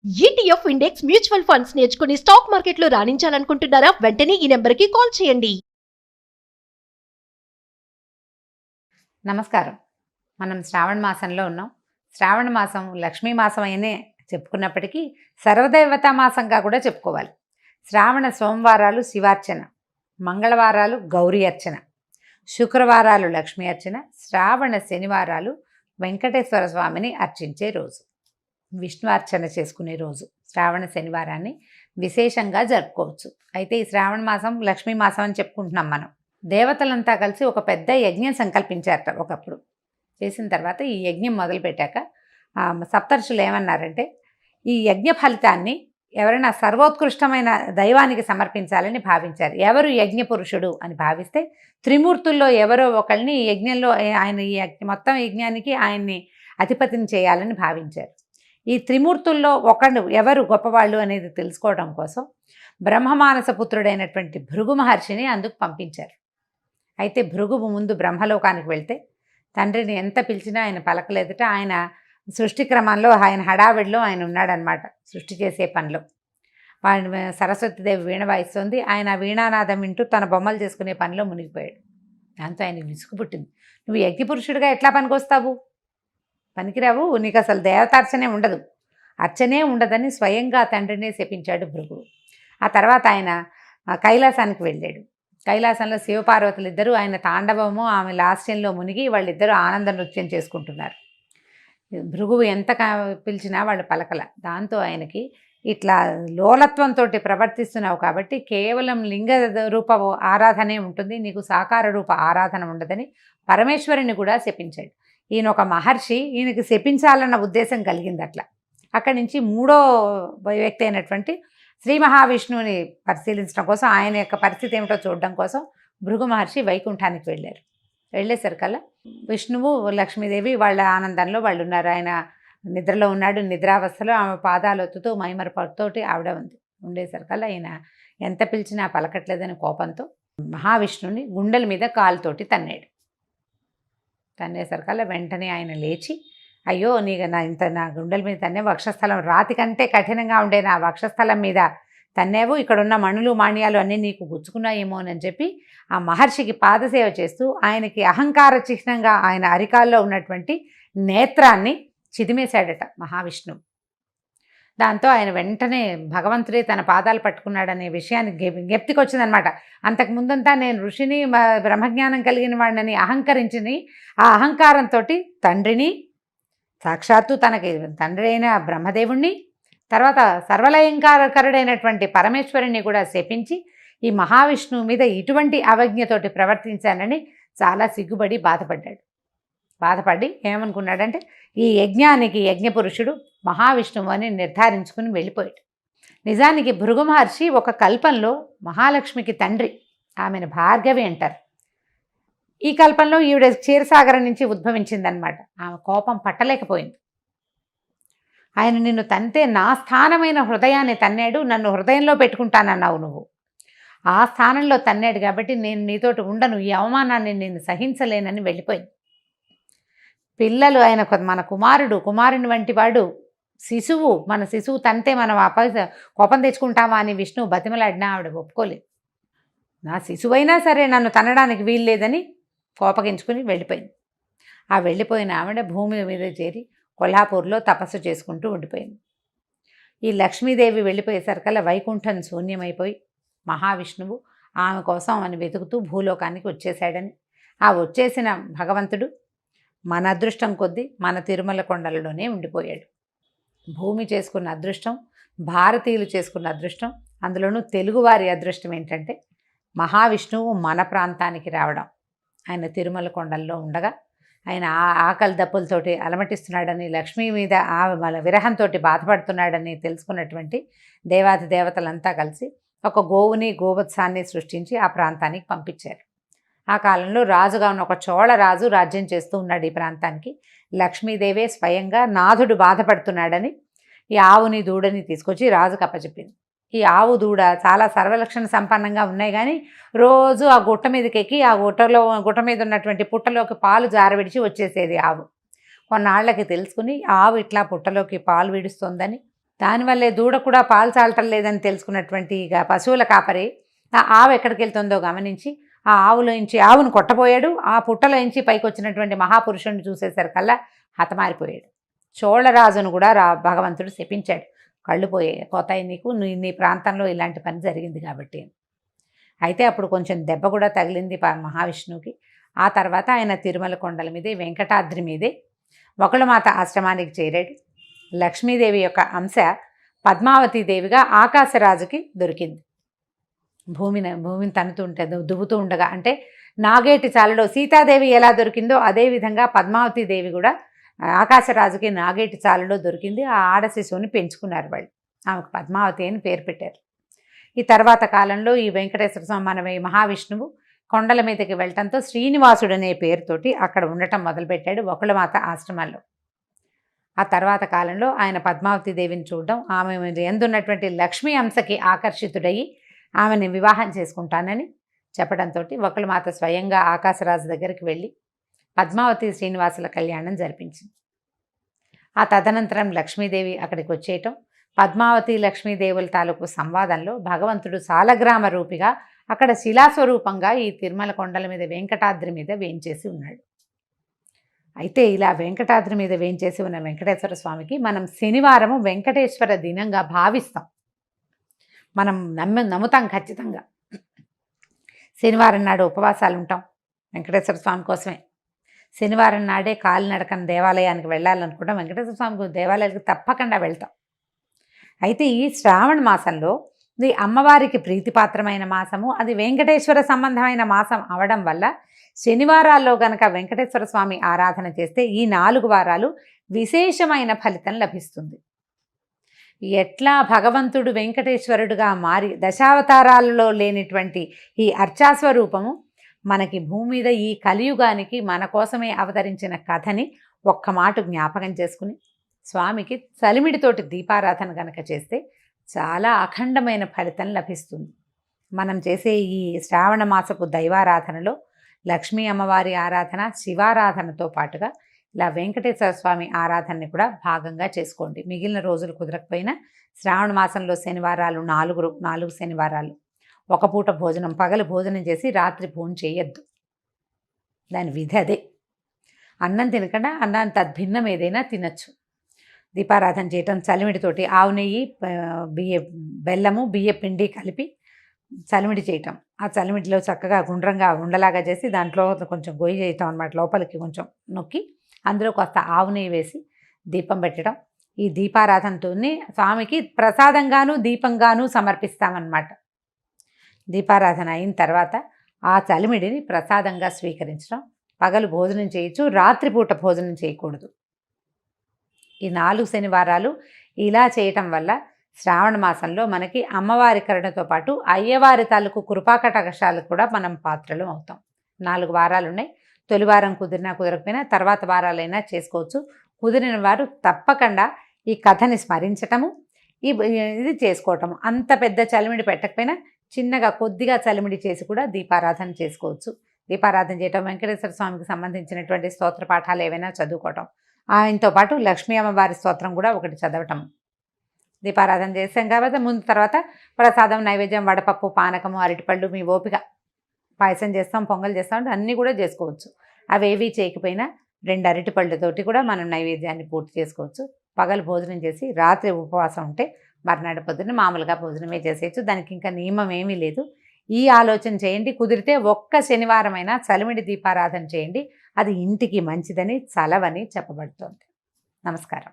ETF index mutual funds నేర్చుకుని stock మార్కెట్లో రాణించాలనుకుంటున్నారా? వెంటనే ఈ నెంబర్కి కాల్ చేయండి. నమస్కారం. మనం శ్రావణ మాసంలో ఉన్నాం. శ్రావణ మాసం లక్ష్మీ మాసం అయినే చెప్పుకున్నప్పటికీ సర్వదేవతా మాసంగా కూడా చెప్పుకోవాలి. శ్రావణ సోమవారాలు శివార్చన, మంగళవారాలు గౌరీ అర్చన, శుక్రవారాలు లక్ష్మీ అర్చన, శ్రావణ శనివారాలు వెంకటేశ్వర స్వామిని అర్చించే రోజు, విష్ణు అర్చన చేసుకునే రోజు. శ్రావణ శనివారాన్ని విశేషంగా జరుపుకోవచ్చు. అయితే ఈ శ్రావణ మాసం లక్ష్మీ మాసం అని చెప్పుకుంటున్నాం మనం. దేవతలంతా కలిసి ఒక పెద్ద యజ్ఞం సంకల్పించారట ఒకప్పుడు. చేసిన తర్వాత ఈ యజ్ఞం మొదలుపెట్టాక సప్తర్షులు ఏమన్నారంటే, ఈ యజ్ఞ ఫలితాన్ని ఎవరైనా సర్వోత్కృష్టమైన దైవానికి సమర్పించాలని భావించారు. ఎవరు యజ్ఞ పురుషుడు అని భావిస్తే త్రిమూర్తుల్లో ఎవరో ఒకళ్ళని ఈ యజ్ఞంలో ఆయన ఈ మొత్తం యజ్ఞానికి ఆయన్ని అధిపతిని చేయాలని భావించారు. ఈ త్రిమూర్తుల్లో ఒకడు ఎవరు గొప్పవాళ్ళు అనేది తెలుసుకోవడం కోసం బ్రహ్మమానస పుత్రుడైనటువంటి భృగు మహర్షిని అందుకు పంపించారు. అయితే భృగువు ముందు బ్రహ్మలోకానికి వెళ్తే తండ్రిని ఎంత పిలిచినా ఆయన పలకలేదట. ఆయన సృష్టి క్రమంలో ఆయన హడావిడిలో ఆయన ఉన్నాడనమాట. సృష్టి చేసే పనిలో ఆయన సరస్వతీదేవి వీణ వాయిస్తుంది. ఆయన వీణానాదం వింటూ తన బొమ్మలు చేసుకునే పనిలో మునిగిపోయాడు. దాంతో ఆయనకు విసుగు పుట్టింది. నువ్వు యజ్ఞపురుషుడిగా ఎట్లా పనికొస్తావు? పనికిరావు, నీకు అసలు దేవతార్చనే ఉండదు, అర్చనే ఉండదని స్వయంగా తండ్రినే శపించాడు భృగువు. ఆ తర్వాత ఆయన కైలాసానికి వెళ్ళాడు. కైలాసంలో శివపార్వతులు ఇద్దరు ఆయన తాండవము ఆమె లాస్యంలో మునిగి వాళ్ళిద్దరూ ఆనంద నృత్యం చేసుకుంటున్నారు. భృగువు ఎంత పిలిచినా వాళ్ళు పలకల. దాంతో ఆయనకి ఇట్లా లోలత్వంతో ప్రవర్తిస్తున్నావు కాబట్టి కేవలం లింగ రూప ఆరాధనే ఉంటుంది, నీకు సాకార రూప ఆరాధన ఉండదని పరమేశ్వరుని కూడా శపించాడు. ఈయన ఒక మహర్షి, ఈయనకి శపించాలన్న ఉద్దేశం కలిగింది. అట్లా అక్కడి నుంచి మూడో వ్యక్తి అయినటువంటి శ్రీ మహావిష్ణువుని పరిశీలించడం కోసం, ఆయన యొక్క పరిస్థితి ఏమిటో చూడడం కోసం భృగు మహర్షి వైకుంఠానికి వెళ్ళారు. వెళ్ళేసరికల్లా విష్ణువు లక్ష్మీదేవి వాళ్ళ ఆనందంలో వాళ్ళు ఉన్నారు. ఆయన నిద్రలో ఉన్నాడు. నిద్రావస్థలో ఆమె పాదాలు ఒత్తుతూ మైమరపడుతోటి ఆవిడ ఉండేసరికల్లా ఆయన ఎంత పిలిచినా పలకట్లేదని కోపంతో మహావిష్ణువుని గుండెల మీద కాలుతోటి తన్నాడు. తన్నేసరికల్లా వెంటనే ఆయన లేచి, అయ్యో నా గుండెల మీద తన్నే, వక్షస్థలం రాతి కంటే కఠినంగా ఉండే నా వక్షస్థలం మీద తన్నేవు, ఇక్కడున్న మణులు మాణ్యాలు అన్నీ నీకు గుచ్చుకున్నాయేమో అని చెప్పి ఆ మహర్షికి పాదసేవ చేస్తూ ఆయనకి అహంకార చిహ్నంగా ఆయన అరికాల్లో ఉన్నటువంటి నేత్రాన్ని చిదిమేశాడట మహావిష్ణువు. దాంతో ఆయన వెంటనే భగవంతుడే తన పాదాలు పట్టుకున్నాడనే విషయాన్ని జ్ఞప్తికి వచ్చిందనమాట. అంతకుముందంతా నేను ఋషిని, బ్రహ్మజ్ఞానం కలిగిన వాడిని అహంకరించిని, ఆ అహంకారంతో తండ్రిని, సాక్షాత్తు తనకి తండ్రి అయిన బ్రహ్మదేవుణ్ణి, తర్వాత సర్వలయంకారకుడైనటువంటి పరమేశ్వరుణ్ణి కూడా శపించి ఈ మహావిష్ణువు మీద ఇటువంటి అవజ్ఞతోటి ప్రవర్తించానని చాలా సిగ్గుపడి బాధపడి ఏమనుకున్నాడంటే, ఈ యజ్ఞానికి యజ్ఞపురుషుడు మహావిష్ణువు అని నిర్ధారించుకుని వెళ్ళిపోయాడు. నిజానికి భృగు మహర్షి ఒక కల్పంలో మహాలక్ష్మికి తండ్రి, ఆమెను భార్గవి అంటారు. ఈ కల్పంలో ఈవిడ క్షీరసాగరం నుంచి ఉద్భవించిందనమాట. ఆమె కోపం పట్టలేకపోయింది. ఆయన నిన్ను తంతే నా స్థానమైన హృదయాన్ని తన్నాడు, నన్ను హృదయంలో పెట్టుకుంటానన్నావు, నువ్వు ఆ స్థానంలో తన్నాడు కాబట్టి నేను నీతోటి ఉండను, ఈ అవమానాన్ని నేను సహించలేనని వెళ్ళిపోయింది. పిల్లలు ఆయన మన కుమారుని వంటి వాడు శిశువు, మన శిశువు తంతే మనం కోపం తెచ్చుకుంటామా అని విష్ణువు బతిమలాడినా ఆవిడ ఒప్పుకోలేదు. నా శిశువైనా సరే నన్ను తనడానికి వీల్లేదని కోపగించుకుని వెళ్ళిపోయింది. ఆ వెళ్ళిపోయిన ఆవిడ భూమి మీద చేరి కొల్హాపూర్లో తపస్సు చేసుకుంటూ ఉండిపోయింది. ఈ లక్ష్మీదేవి వెళ్ళిపోయేసరికల్లా వైకుంఠం శూన్యమైపోయి మహావిష్ణువు ఆమె కోసం అని వెతుకుతూ భూలోకానికి వచ్చేసాడని, ఆ వచ్చేసిన భగవంతుడు మన అదృష్టం కొద్దీ మన తిరుమల కొండలలోనే ఉండిపోయాడు. భూమి చేసుకున్న అదృష్టం, భారతీయులు చేసుకున్న అదృష్టం, అందులోనూ తెలుగువారి అదృష్టం ఏంటంటే మహావిష్ణువు మన ప్రాంతానికి రావడం. ఆయన తిరుమల కొండల్లో ఉండగా ఆయన ఆకలి దప్పులతోటి అలమటిస్తున్నాడని, లక్ష్మీ మీద విరహంతో బాధపడుతున్నాడని తెలుసుకున్నటువంటి దేవాది దేవతలంతా కలిసి ఒక గోవుని గోవత్సాన్ని సృష్టించి ఆ ప్రాంతానికి పంపించారు. ఆ కాలంలో రాజుగా ఉన్న ఒక చోళ రాజు రాజ్యం చేస్తూ ఉన్నాడు ఈ ప్రాంతానికి. లక్ష్మీదేవే స్వయంగా నాథుడు బాధపడుతున్నాడని ఈ ఆవుని దూడని తీసుకొచ్చి రాజుకు అప్పచెప్పింది. ఈ ఆవు దూడ చాలా సర్వలక్షణ సంపన్నంగా ఉన్నాయి, కానీ రోజు ఆ గుట్ట మీదకి ఎక్కి ఆ గుట్ట మీద ఉన్నటువంటి పుట్టలోకి పాలు జారవిడిచి వచ్చేసేది ఆవు. కొన్నాళ్ళకి తెలుసుకుని ఆవు ఇట్లా పుట్టలోకి పాలు విడుస్తుందని దానివల్లే దూడ కూడా పాలు చాలటం లేదని తెలుసుకున్నటువంటి ఇక పశువుల కాపరి ఆ ఆవు ఎక్కడికి వెళ్తుందో గమనించి ఆ ఆవులోంచి ఆవును కొట్టబోయాడు. ఆ పుట్టలోంచి పైకి వచ్చినటువంటి మహాపురుషుడిని చూసేసరికల్లా హతమారిపోయాడు. చోళరాజును కూడా భగవంతుడు శపించాడు. కళ్ళు పోతాయి నీకు, నీ ప్రాంతంలో ఇలాంటి పని జరిగింది కాబట్టి. అయితే అప్పుడు కొంచెం దెబ్బ కూడా తగిలింది మహావిష్ణువుకి. ఆ తర్వాత ఆయన తిరుమల కొండల మీదే వెంకటాద్రి మీదే వకుళమాత ఆశ్రమానికి చేరాడు. లక్ష్మీదేవి యొక్క అంశ పద్మావతీదేవిగా ఆకాశరాజుకి దొరికింది. భూమిని తన్నుతుంటే దువ్వుతూ ఉండగా, అంటే నాగేటి చాలలో సీతాదేవి ఎలా దొరికిందో అదేవిధంగా పద్మావతీదేవి కూడా ఆకాశరాజుకి నాగేటి చాలలో దొరికింది. ఆ ఆడ శిశువుని పెంచుకున్నారు వాళ్ళు. ఆమెకు పద్మావతి అని పేరు పెట్టారు. ఈ తర్వాత కాలంలో ఈ వెంకటేశ్వర స్వామి మన మహావిష్ణువు కొండల మీదకి వెళ్ళటంతో శ్రీనివాసుడు అనే పేరుతోటి అక్కడ ఉండటం మొదలుపెట్టాడు వకుళమాత ఆశ్రమాల్లో. ఆ తర్వాత కాలంలో ఆయన పద్మావతి దేవిని చూడడం, ఆమె ఎందున్నటువంటి లక్ష్మీ అంశకి ఆకర్షితుడయ్యి ఆమెని వివాహం చేసుకుంటానని చెప్పడంతో వకుళమాత స్వయంగా ఆకాశరాజు దగ్గరికి వెళ్ళి పద్మావతి శ్రీనివాసుల కళ్యాణం జరిపించింది. ఆ తదనంతరం లక్ష్మీదేవి అక్కడికి వచ్చేయటం, పద్మావతి లక్ష్మీదేవుల తాలూకు సంవాదంలో భగవంతుడు సాలగ్రామ రూపిగా అక్కడ శిలాస్వరూపంగా ఈ తిరుమల కొండల మీద వెంకటాద్రి మీద వేంచేసి ఉన్నాడు. అయితే ఇలా వెంకటాద్రి మీద వేంచేసి ఉన్న వెంకటేశ్వర స్వామికి మనం శనివారము వెంకటేశ్వర దినంగా భావిస్తాం. మనం నమ్ముతాం ఖచ్చితంగా. శనివారం నాడు ఉపవాసాలు ఉంటాం వెంకటేశ్వర స్వామి కోసమే. శనివారం నాడే కాలినడకన దేవాలయానికి వెళ్ళాలనుకుంటాం. వెంకటేశ్వర స్వామి దేవాలయానికి తప్పకుండా వెళ్తాం. అయితే ఈ శ్రావణ మాసంలో ఇది అమ్మవారికి ప్రీతిపాత్రమైన మాసము, అది వెంకటేశ్వర సంబంధమైన మాసం అవడం వల్ల శనివారాల్లో గనక వెంకటేశ్వర స్వామి ఆరాధన చేస్తే ఈ 4 వారాలు విశేషమైన ఫలితం లభిస్తుంది. ఎట్లా భగవంతుడు వెంకటేశ్వరుడుగా మారి దశావతారాలలో లేనిటువంటి ఈ అర్చాస్వరూపము మనకి భూమి మీద ఈ కలియుగానికి మన కోసమే అవతరించిన కథని ఒక్క మాట జ్ఞాపకం చేసుకుని స్వామికి చలిమిడితోటి దీపారాధన గనక చేస్తే చాలా అఖండమైన ఫలితం లభిస్తుంది. మనం చేసే ఈ శ్రావణ మాసపు దైవారాధనలో లక్ష్మీ అమ్మవారి ఆరాధన, శివారాధనతో పాటుగా ఇలా వెంకటేశ్వర స్వామి ఆరాధనని కూడా భాగంగా చేసుకోండి. మిగిలిన రోజులు కుదరకపోయినా శ్రావణ మాసంలో శనివారాలు 4 శనివారాలు ఒక పూట భోజనం, పగలు భోజనం చేసి రాత్రి భోజనం చేయొద్దు. దాని విధి అదే. అన్నం తినకుండా అన్నాన్ని తద్భిన్నం ఏదైనా తినచ్చు. దీపారాధన చేయటం చలిమిడితోటి ఆవు నెయ్యి, బెల్లము, బియ్య పిండి కలిపి చలిమిడి చేయటం. ఆ చలిమిడిలో చక్కగా గుండ్రంగా ఉండలాగా చేసి దాంట్లో కొంచెం గొయ్యి చేయటం అన్నమాట. లోపలికి కొంచెం నొక్కి అందులో కాస్త ఆవు నెయ్యి వేసి దీపం పెట్టడం. ఈ దీపారాధనతో స్వామికి ప్రసాదంగాను దీపంగాను సమర్పిస్తామన్నమాట. దీపారాధన అయిన తర్వాత ఆ చలిమిడిని ప్రసాదంగా స్వీకరించడం. పగలు భోజనం చేయొచ్చు, రాత్రిపూట భోజనం చేయకూడదు. ఈ 4 శనివారాలు ఇలా చేయటం వల్ల శ్రావణ మాసంలో మనకి అమ్మవారి కరుణతో పాటు అయ్యవారి తాలూకు కృపాకటాక్షాలకు కూడా మనం పాత్రలు అవుతాం. 4 వారాలు ఉన్నాయి. తొలి వారం కుదిరినా కుదరకపోయినా తర్వాత వారాలైనా చేసుకోవచ్చు. కుదిరిన వారు తప్పకుండా ఈ కథని స్మరించటము, ఇది చేసుకోవటము. అంత పెద్ద చలిమిడి పెట్టకపోయినా చిన్నగా కొద్దిగా చలిమిడి చేసి కూడా దీపారాధన చేసుకోవచ్చు. దీపారాధన చేయటం, వెంకటేశ్వర స్వామికి సంబంధించినటువంటి స్తోత్ర పాఠాలు ఏవైనా చదువుకోవటం, ఆయనతో పాటు లక్ష్మీ అమ్మవారి స్తోత్రం కూడా ఒకటి చదవటం. దీపారాధన చేసాం కాబట్టి ముందు తర్వాత ప్రసాదం, నైవేద్యం, వడపప్పు, పానకము, అరటిపళ్ళు, మీ ఓపిక. పాయసం చేస్తాం, పొంగల్ చేస్తాం అంటే అన్నీ కూడా చేసుకోవచ్చు. అవేవి చేయకపోయినా 2 అరటిపళ్ళతోటి కూడా మనం నైవేద్యాన్ని పూర్తి చేసుకోవచ్చు. పగలు భోజనం చేసి రాత్రి ఉపవాసం ఉంటే మర్నాడు పొద్దున్న మామూలుగా భోజనమే చేసేయచ్చు. దానికి ఇంకా నియమం ఏమీ లేదు. ఈ ఆలోచన చేయండి. కుదిరితే ఒక్క శనివారమైనా చలిమిడి దీపారాధన చేయండి. అది ఇంటికి మంచిదని, చలవని చెప్పబడుతోంది. నమస్కారం.